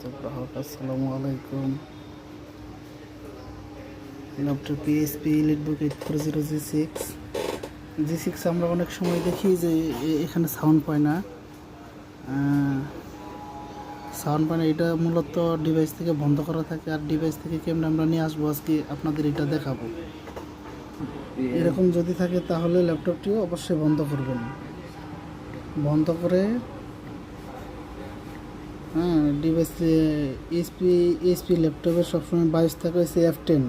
আসসালামু আলাইকুম। Laptop PSP EliteBook 840 জি6 আমরা অনেক সময় দেখি যে এখানে সাউন্ড পায় না। এটা মূলত ডিভাইস থেকে বন্ধ করা থাকে, আর ডিভাইস থেকে কেমন আমরা নিয়ে আসবো আজকে আপনাদের এটা দেখাবো। এরকম যদি থাকে তাহলে ল্যাপটপটিও অবশ্যই বন্ধ করবেন। বন্ধ করে ডিভাইস এইচপি ল্যাপটপে সবসময় বায়োস থাকে হচ্ছে F10।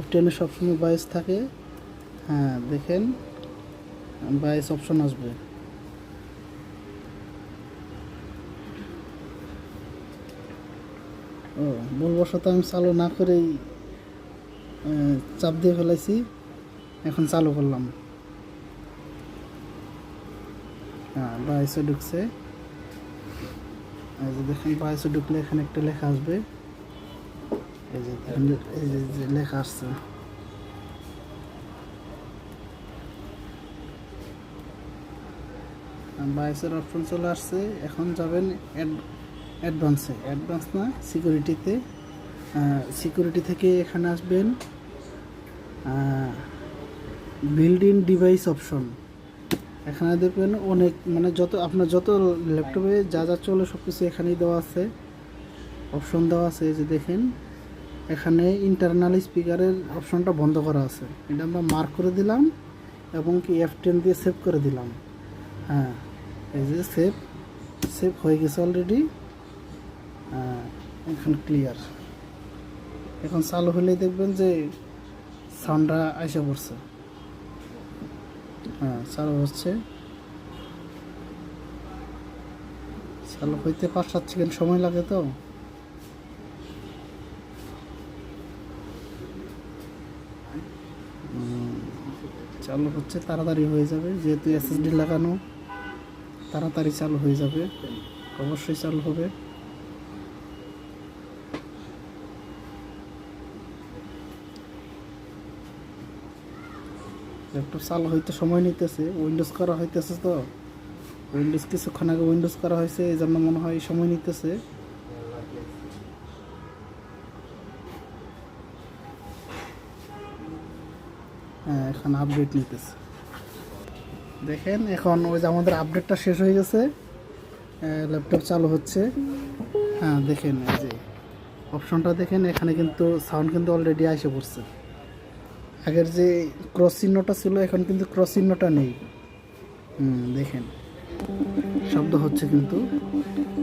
F10 সবসময় বায়োস থাকে। দেখেন বায়োস অপশন আসবে। ভুলবশত আমি চালু না করেই চাপ দিয়ে ফেলেছি, এখন চালু করলাম। বায়োসে ঢুকছে। দেখেন বায়োসে ঢুকলে এখানে একটা লেখা আসবে, এই যে লেখা আসছে। বায়োসের অপশন চলে আসছে। এখন যাবেন অ্যাডভান্স না সিকিউরিটিতে। সিকিউরিটি থেকে এখানে আসবেন বিল্ড ইন ডিভাইস অপশন। এখানে দেখবেন অনেক আপনার যত ল্যাপটপে যা যা চলে সব কিছু এখানেই দেওয়া আছে, অপশন দেওয়া আছে। যে দেখেন এখানে ইন্টারনাল স্পিকারের অপশনটা বন্ধ করা আছে, এটা আমরা মার্ক করে দিলাম এবং কি F10 দিয়ে সেভ করে দিলাম। এই যে সেভ হয়ে গেছে অলরেডি। এখন ক্লিয়ার। এখন চালু হলেই দেখবেন যে সাউন্ডটা এসে পড়ছে। চালু হচ্ছে। চালু হইতে 5-7 সেকেন্ড সময় লাগে, তো চালু হচ্ছে। তাড়াতাড়ি হয়ে যাবে, যেহেতু SSD লাগানো, তাড়াতাড়ি চালু হয়ে যাবে। অবশ্যই চালু হবে। ল্যাপটপ চালু হইতে সময় নিতেছে, উইন্ডোজ করা হইতেছে। তো উইন্ডোজ কিছুক্ষণ আগে উইন্ডোজ করা হয়েছে, এই জন্য মনে হয় সময় নিতেছে। এখন আপডেট নিতেছে। দেখেন এখন ওই যে আমাদের আপডেটটা শেষ হয়ে গেছে, ল্যাপটপ চালু হচ্ছে। দেখেন এই যে অপশনটা দেখেন, এখানে কিন্তু সাউন্ড কিন্তু অলরেডি এসে পড়ছে। আগের যে ক্রস চিহ্নটা ছিল, এখন কিন্তু ক্রস চিহ্নটা নেই। দেখেন শব্দ হচ্ছে কিন্তু।